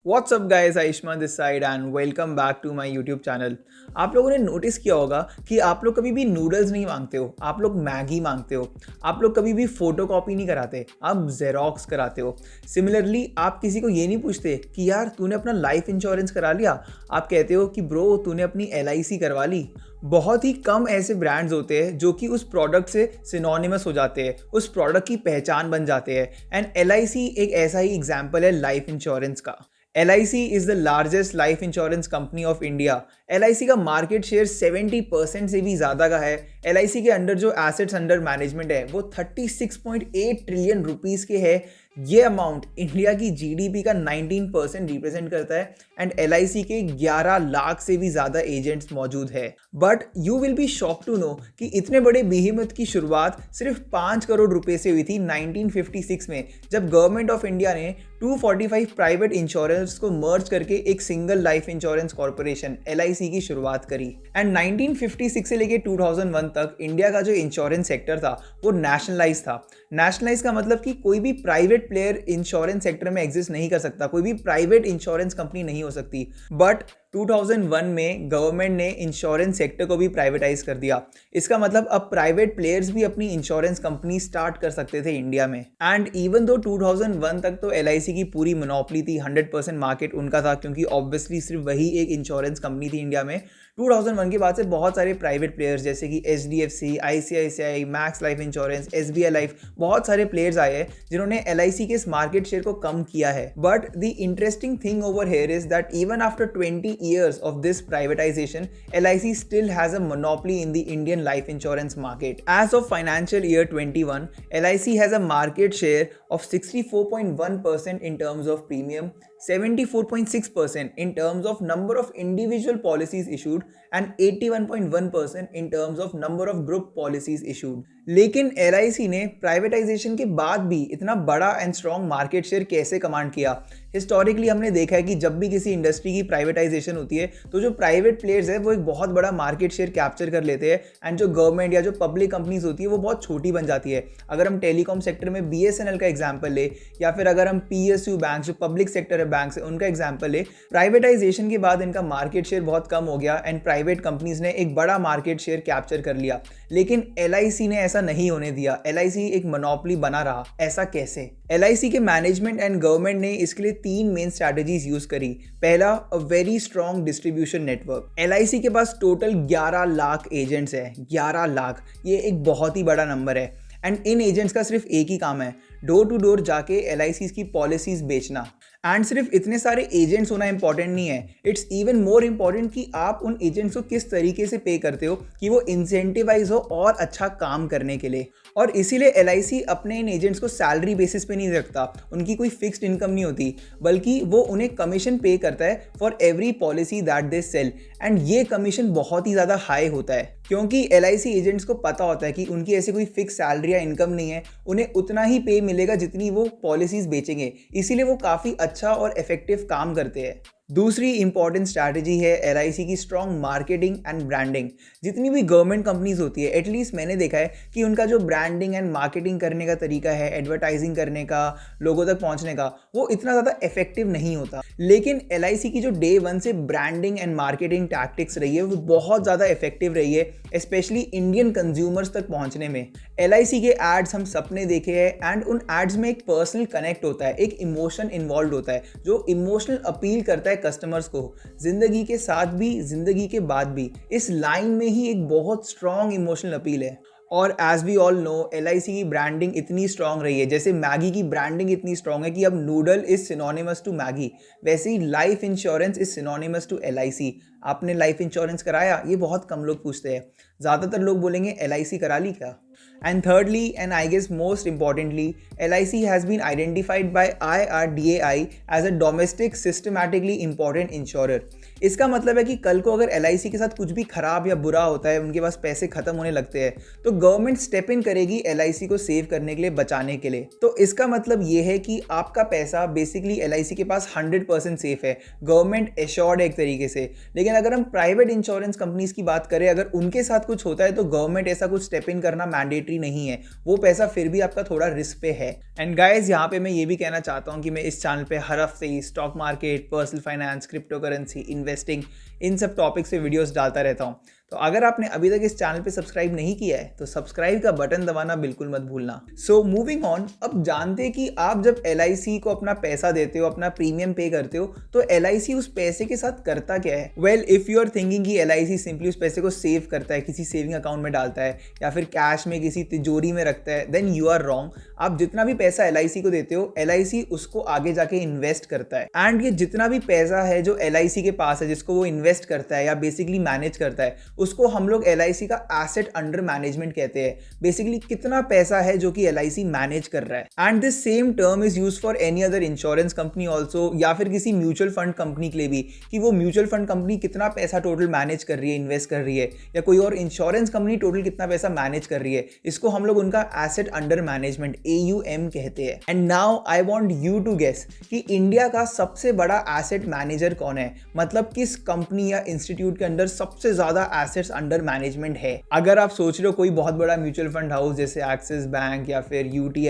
What's up guys, Ayushman this side and welcome back to my YouTube channel. आप लोगों ने notice किया होगा कि आप लोग कभी भी नूडल्स नहीं मांगते हो, आप लोग मैगी मांगते हो। आप लोग कभी भी फोटो कॉपी नहीं कराते, आप जेरोक्स कराते हो। सिमिलरली आप किसी को ये नहीं पूछते कि यार तूने अपना लाइफ इंश्योरेंस करा लिया, आप कहते हो कि ब्रो तूने अपनी LIC करवा ली। बहुत ही कम ऐसे ब्रांड्स होते हैं जो कि उस प्रोडक्ट से सिनोनिमस हो जाते हैं, उस प्रोडक्ट की पहचान बन जाते हैं। एंड LIC एक ऐसा ही एग्जाम्पल है लाइफ इंश्योरेंस का। LIC is the largest life insurance company of India. LIC का मार्केट शेयर 70% से भी ज़्यादा का है। LIC के अंडर जो एसेट्स अंडर मैनेजमेंट है वो 36.8 ट्रिलियन रुपीस के है। ये अमाउंट इंडिया की GDP का 19% रिप्रेजेंट करता है। एंड LIC के 11 लाख से भी ज़्यादा एजेंट्स मौजूद है। But you will be shock to know कि इतने बड़े बेहिमत की शुरुआत सिर्फ 5 करोड़ रुपए से हुई थी 1956 में, जब गवर्नमेंट ऑफ इंडिया ने 245 प्राइवेट इंश्योरेंस को मर्ज करके एक single life insurance corporation LIC की शुरुआत करी। एंड 1956 से लेके 2001 तक इंडिया का जो इंश्योरेंस सेक्टर था वो नेशनलाइज था। नेशनलाइज का मतलब कि कोई भी प्राइवेट प्लेयर इंश्योरेंस सेक्टर में एग्जिस्ट नहीं कर सकता, कोई भी प्राइवेट इंश्योरेंस कंपनी नहीं हो सकती। बट 2001 में गवर्नमेंट ने इंश्योरेंस सेक्टर को भी प्राइवेटाइज कर दिया। इसका मतलब अब प्राइवेट प्लेयर्स भी अपनी इंश्योरेंस कंपनी स्टार्ट कर सकते थे इंडिया में। एंड इवन दो 2001 तक तो LIC की पूरी मोनोपोली थी, 100% मार्केट उनका था, क्योंकि ऑब्वियसली सिर्फ वही एक इंश्योरेंस कंपनी थी इंडिया में। 2001 के बाद से बहुत सारे प्राइवेट प्लेयर्स जैसे कि HDFC, ICICI, max life insurance, SBI life, बहुत सारे प्लेयर्स आए हैं जिन्होंने LIC के इस मार्केट शेयर को कम किया है। But the interesting thing over here is that even after 20 years of this privatization, LIC still has a monopoly in the Indian life insurance market. As of financial year 21, LIC has a market share of 64.1% in terms of premium, 74.6% in terms of number of individual policies issued and 81.1% in terms of number of group policies issued. लेकिन LIC ने privatisation के बाद भी इतना बड़ा and strong market share कैसे command किया? Historically हमने देखा है कि जब भी किसी इंडस्ट्री की प्राइवेटाइजेशन होती है तो जो प्राइवेट प्लेयर्स है वो एक बहुत बड़ा मार्केट शेयर कैप्चर कर लेते हैं एंड जो गवर्नमेंट या जो पब्लिक कंपनीज होती है वो बहुत छोटी बन जाती है। अगर हम टेलीकॉम सेक्टर में BSNL का एग्जाम्पल ले, या फिर अगर हम PSU बैंक जो पब्लिक सेक्टर है बैंक से उनका एग्जाम्पल ले, प्राइवेटाइजेशन के बाद इनका मार्केट शेयर बहुत कम हो गया एंड प्राइवेट कंपनीज ने एक बड़ा मार्केट शेयर कैप्चर कर लिया। लेकिन LIC ने ऐसा नहीं होने दिया। LIC एक मोनोपोली बना रहा। ऐसा कैसे? LIC के मैनेजमेंट एंड गवर्नमेंट ने इसके लिए 3 मेन स्ट्रैटेजीज यूज करी। पहला, a very strong distribution network. LIC के पास टोटल 11 लाख एजेंट्स है। 11 लाख, ये एक बहुत ही बड़ा नंबर है। एंड इन एजेंट्स का सिर्फ एक ही काम है, डोर टू डोर जाके LIC की पॉलिसीज बेचना। एंड सिर्फ इतने सारे एजेंट्स होना इंपॉर्टेंट नहीं है, इट्स इवन मोर इंपॉर्टेंट कि आप उन एजेंट्स को किस तरीके से पे करते हो कि वो इंसेंटिवाइज हो और अच्छा काम करने के लिए। और इसीलिए LIC अपने इन एजेंट्स को सैलरी बेसिस पे नहीं रखता, उनकी कोई फिक्स्ड इनकम नहीं होती, बल्कि वो उन्हें कमीशन पे करता है for every policy that they sell. And ये कमीशन बहुत ही ज़्यादा हाई होता है क्योंकि LIC एजेंट्स को पता होता है कि उनकी ऐसी कोई फिक्स सैलरी या इनकम नहीं है, उन्हें उतना ही पे मिलेगा जितनी वो पॉलिसीज बेचेंगे। इसीलिए वो काफ़ी अच्छा और इफेक्टिव काम करते हैं। दूसरी इंपॉर्टेंट स्ट्रैटेजी है LIC की स्ट्रॉन्ग मार्केटिंग एंड ब्रांडिंग। जितनी भी गवर्नमेंट कंपनीज होती है, एटलीस्ट मैंने देखा है कि उनका जो ब्रांडिंग एंड मार्केटिंग करने का तरीका है, एडवर्टाइजिंग करने का, लोगों तक पहुंचने का, वो इतना ज़्यादा इफेक्टिव नहीं होता। लेकिन LIC की जो डे 1 से ब्रांडिंग एंड मार्केटिंग टैक्टिक्स रही है वो बहुत ज़्यादा इफेक्टिव रही है, स्पेशली इंडियन कंज्यूमर्स तक पहुंचने में। LIC के एड्स हम सबने देखे हैं एंड उन एड्स में एक पर्सनल कनेक्ट होता है, एक इमोशन इन्वॉल्व होता है जो इमोशनल अपील करता है कस्टमर्स को, जिंदगी के साथ भी जिंदगी के बाद भी। इस लाइन में ही एक बहुत स्ट्रॉन्ग इमोशनल अपील है। और as we all know, LIC की ब्रांडिंग इतनी स्ट्रॉन्ग रही है, जैसे मैगी की ब्रांडिंग इतनी स्ट्रॉन्ग है कि अब noodle is synonymous to Maggi, वैसे ही life insurance is synonymous to LIC। आपने लाइफ इंश्योरेंस कराया? ये बहुत कम लोग पूछते हैं, ज़्यादातर लोग बोलेंगे LIC करा ली क्या। And thirdly, and I guess most importantly, LIC has been identified by IRDAI as a domestic systematically important insurer. इसका मतलब है कि कल को अगर LIC के साथ कुछ भी खराब या बुरा होता है, उनके पास पैसे खत्म होने लगते हैं, तो गवर्नमेंट स्टेप इन करेगी LIC को सेव करने के लिए, बचाने के लिए। तो इसका मतलब ये है कि आपका पैसा बेसिकली LIC के पास 100% सेफ है, गवर्नमेंट एश्योर्ड है एक तरीके से। लेकिन अगर हम प्राइवेट इंश्योरेंस कंपनीज की बात करें, अगर उनके साथ कुछ होता है तो गवर्नमेंट ऐसा कुछ स्टेप इन करना मैंडेटरी मैंडेटरी नहीं है, वो पैसा फिर भी आपका थोड़ा रिस्क पे है। एंड गाइज यहाँ पे मैं ये भी कहना चाहता हूँ कि मैं इस चैनल पे हर हफ्ते ही stock market, personal finance, crypto currency, investing, इन सब टॉपिक्स पे वीडियोस डालता रहता हूँ। तो अगर आपने अभी तक इस चैनल पे सब्सक्राइब नहीं किया है तो सब्सक्राइब का बटन दबाना बिल्कुल मत भूलना। सो मूविंग ऑन, अब जानते हैं कि आप जब LIC को अपना पैसा देते हो, अपना प्रीमियम पे करते हो, तो LIC उस पैसे के साथ करता क्या है। Well, if you are thinking कि LIC सिंपली उस पैसे को सेव करता है, किसी सेविंग अकाउंट में डालता है या फिर कैश में किसी तिजोरी में रखता है, देन यू आर रॉन्ग। आप जितना भी पैसा LIC को देते हो, LIC उसको आगे जाके इन्वेस्ट करता है। एंड ये जितना भी पैसा है जो LIC के पास है, जिसको वो इन्वेस्ट करता है या बेसिकली मैनेज करता है, उसको हम लोग LIC का एसेट अंडर मैनेजमेंट कहते हैं। बेसिकली कितना पैसा है जो कि LIC मैनेज कर रहा है। And this same term is use for any other insurance company also, या फिर किसी म्यूचुअल फंड कंपनी के लिए भी, कि वो म्यूचुअल फंड कंपनी कितना पैसा टोटल मैनेज कर रही है, इन्वेस्ट कर रही है, या कोई और इंश्योरेंस कंपनी टोटल कितना पैसा मैनेज कर रही है। इसको हम लोग उनका एसेट अंडर मैनेजमेंट AUM कहते हैं। And now I want you to guess कि इंडिया का सबसे बड़ा एसेट मैनेजर कौन है, मतलब किस कंपनी या इंस्टीट्यूट के अंदर सबसे ज्यादा एसेट्स अंडर मैनेजमेंट है। अगर आप सोच रहे हो कोई बहुत बड़ा म्यूचुअल फंड हाउस जैसे एक्सिस बैंक या फिर UTI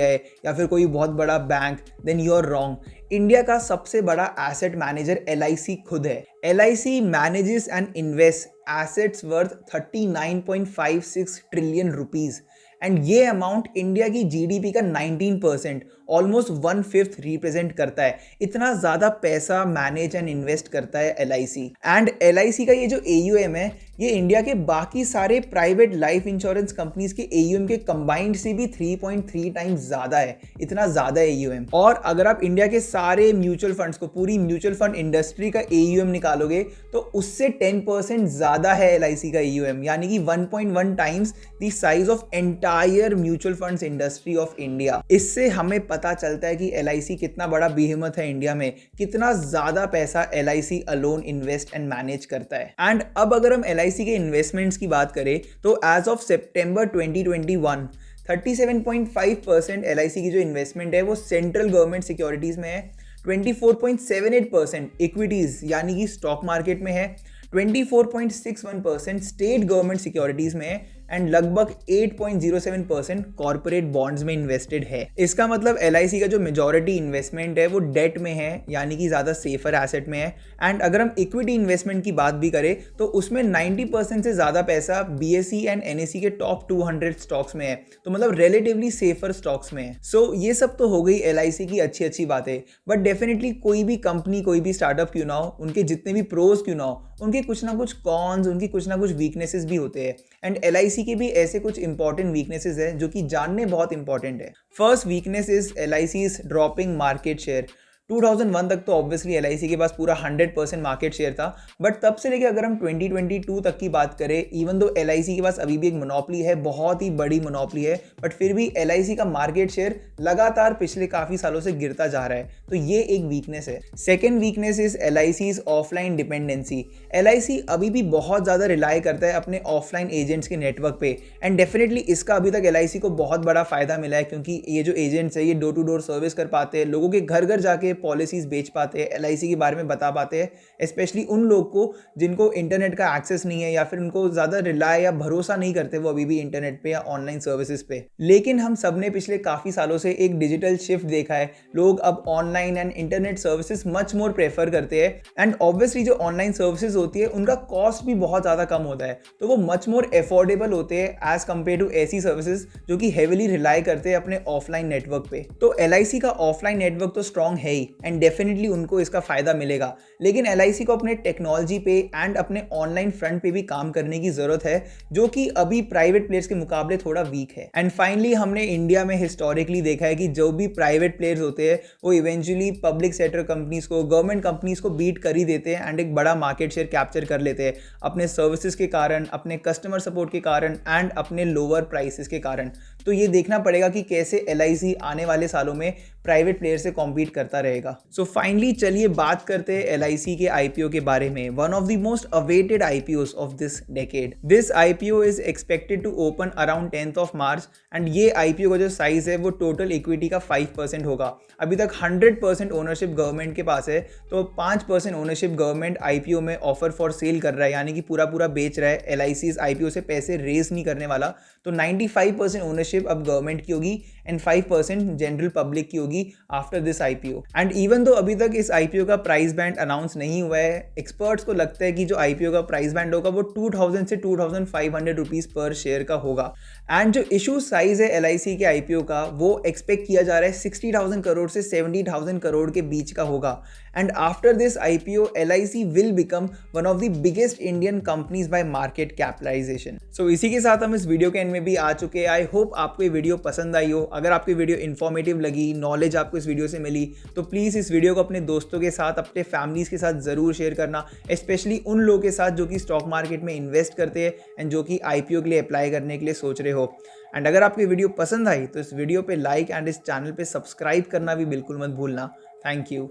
या फिर कोई बहुत बड़ा बैंक, then you are wrong. India का सबसे बड़ा एसेट मैनेजर LIC खुद है। LIC manages and invest assets worth 39.56 trillion rupees, and ये अमाउंट इंडिया की GDP का 19%, ऑलमोस्ट 1/5 रिप्रेजेंट करता है। इतना ज्यादा पैसा मैनेज एंड इन्वेस्ट करता है LIC। एंड LIC का ये जो AUM है, ये इंडिया के बाकी सारे प्राइवेट लाइफ इंश्योरेंस कंपनीज के AUM के कंबाइंड से भी 3.3 टाइम्स ज्यादा है। इतना ज्यादा AUM। और अगर आप इंडिया के सारे म्यूचुअल फंड्स को, पूरी म्यूचुअल फंड इंडस्ट्री का AUM निकालोगे तो उससे 10% ज्यादा है LIC का AUM, यानी कि 1.1 times the size of entire mutual funds industry of India. इससे हमें पता चलता है कि LIC कितना बड़ा बेहेमथ है इंडिया में, कितना ज्यादा पैसा LIC alone invest and manage करता है। एंड अब अगर हम LIC के इन्वेस्टमेंट्स की बात करें तो एज ऑफ सितंबर 2021 37.5% LIC की जो इन्वेस्टमेंट है वो सेंट्रल गवर्नमेंट सिक्योरिटीज में है, 24.78% इक्विटीज यानी कि स्टॉक मार्केट में है, 24.61% स्टेट गवर्नमेंट सिक्योरिटीज में है, एंड लगभग 8.07% कॉर्पोरेट बॉन्ड्स में इन्वेस्टेड है। इसका मतलब LIC का जो मेजॉरिटी इन्वेस्टमेंट है वो डेट में है, यानी कि ज़्यादा सेफर एसेट में है। एंड अगर हम इक्विटी इन्वेस्टमेंट की बात भी करें तो उसमें 90% से ज़्यादा पैसा BSE एंड NSE के टॉप 200 स्टॉक्स में है, तो मतलब रिलेटिवली सेफर स्टॉक्स में है। सो ये सब तो हो गई LIC की अच्छी अच्छी बातें, बट डेफिनेटली कोई भी कंपनी, कोई भी स्टार्टअप क्यों ना हो, उनके जितने भी प्रोज क्यों ना हो, उनके कुछ ना कुछ कॉन्स, उनकी कुछ ना कुछ वीकनेसेस भी होते हैं। एंड LIC के भी ऐसे कुछ इंपॉर्टेंट वीकनेसेस है जो कि जानने बहुत इंपॉर्टेंट है। First weakness is LIC is dropping market share. 2001 तक तो ऑब्वियसली LIC के पास पूरा 100% मार्केट शेयर था, बट तब से लेके अगर हम 2022 तक की बात करें, इवन दो LIC के पास अभी भी एक मोनोपोली है, बहुत ही बड़ी मोनोपोली है, बट फिर भी LIC का मार्केट शेयर लगातार पिछले काफी सालों से गिरता जा रहा है, तो ये एक वीकनेस है। Second weakness is LIC's offline dependency. LIC अभी भी बहुत ज्यादा रिलाई करता है अपने ऑफलाइन एजेंट्स के नेटवर्क पे, एंड डेफिनेटली इसका अभी तक LIC को बहुत बड़ा फायदा मिला है, क्योंकि ये जो एजेंट्स है ये डोर टू डोर सर्विस कर पाते हैं, लोगों के घर घर जाके पॉलिसीज बेच पाते हैं, LIC के बारे में बता पाते हैं, स्पेशली उन लोग को जिनको इंटरनेट का एक्सेस नहीं है या फिर उनको ज़्यादा रिलाय या भरोसा नहीं करते वो अभी भी इंटरनेट पे या ऑनलाइन सर्विसेज पे। लेकिन हम सब ने पिछले काफ़ी सालों से एक डिजिटल शिफ्ट देखा है, लोग अब online and internet services much more prefer करते हैं, एंड ऑब्वियसली जो ऑनलाइन सर्विसेज होती है उनका कॉस्ट भी बहुत ज़्यादा कम होता है, तो वो मच मोर अफोर्डेबल होते हैं एज कम्पेयर टू ऐसी सर्विसेज जो कि हेविली रिलाई करते हैं अपने ऑफलाइन नेटवर्क पे। तो LIC का ऑफलाइन नेटवर्क तो स्ट्रॉन्ग है ही, एंड डेफिनेटली उनको इसका फायदा मिलेगा, लेकिन LIC को अपने टेक्नोलॉजी पे एंड अपने ऑनलाइन फ्रंट पे भी काम करने की जरूरत है, जो कि अभी प्राइवेट प्लेयर्स के मुकाबले थोड़ा वीक है। एंड फाइनली हमने इंडिया में हिस्टोरिकली देखा है कि जो भी प्राइवेट प्लेयर्स होते हैं वो इवेंचुअली पब्लिक सेक्टर कंपनीज को, गवर्नमेंट कंपनीज को बीट कर ही देते हैं एंड एक बड़ा मार्केट शेयर कैप्चर कर लेते हैं अपने सर्विसेज के कारण, अपने कस्टमर सपोर्ट के कारण एंड अपने लोअर प्राइसेस के कारण। तो ये देखना पड़ेगा कि कैसे LIC आने वाले सालों में प्राइवेट प्लेयर से कॉम्पीट करता रहेगा। सो फाइनली चलिए बात करते हैं LIC के IPO के बारे में, one of the most awaited IPOs of this decade. This IPO is expected to open around 10th of March, and ये IPO का जो साइज है वो टोटल इक्विटी का 5% होगा। अभी तक 100% ओनरशिप गवर्नमेंट के पास है, तो 5% ओनरशिप गवर्नमेंट IPO में ऑफर फॉर सेल कर रहा है, यानी कि पूरा बेच रहा है। LIC इस IPO से पैसे रेज नहीं करने वाला, तो 95% ओनरशिप ओनरशिप अब गवर्नमेंट की होगी एंड 5% जनरल पब्लिक की होगी after this IPO. And even though अभी तक इस आईपीओ का प्राइस बैंड अनाउंस नहीं हुआ है, एक्सपर्ट्स को लगता है कि जो आईपीओ का प्राइस बैंड होगा वो 2000 से 2500 रुपीज पर शेयर का होगा। एंड जो इशू साइज है एलआईसी के आईपीओ का वो एक्सपेक्ट किया जा रहा है 60,000 करोड़ से 70,000 करोड़ के बीच का होगा। And after this IPO LIC will become one of the biggest Indian companies by market capitalisation. So इसी के साथ हम इस वीडियो के एंड में भी आ चुके हैं। आई होप आपको ये वीडियो पसंद आई हो। अगर आपको वीडियो इन्फॉर्मेटिव लगी, नॉलेज आपको इस वीडियो से मिली, तो प्लीज़ इस वीडियो को अपने दोस्तों के साथ, अपने फैमिलीज़ के साथ ज़रूर शेयर करना, स्पेशली उन लोगों के साथ जो कि स्टॉक मार्केट में इन्वेस्ट करते हैं एंड जो कि आईपीओ के लिए अप्लाई करने के लिए सोच रहे हो। एंड अगर आपको वीडियो पसंद आई तो इस वीडियो पे लाइक एंड इस चैनल पे सब्सक्राइब करना भी बिल्कुल मत भूलना। Thank you.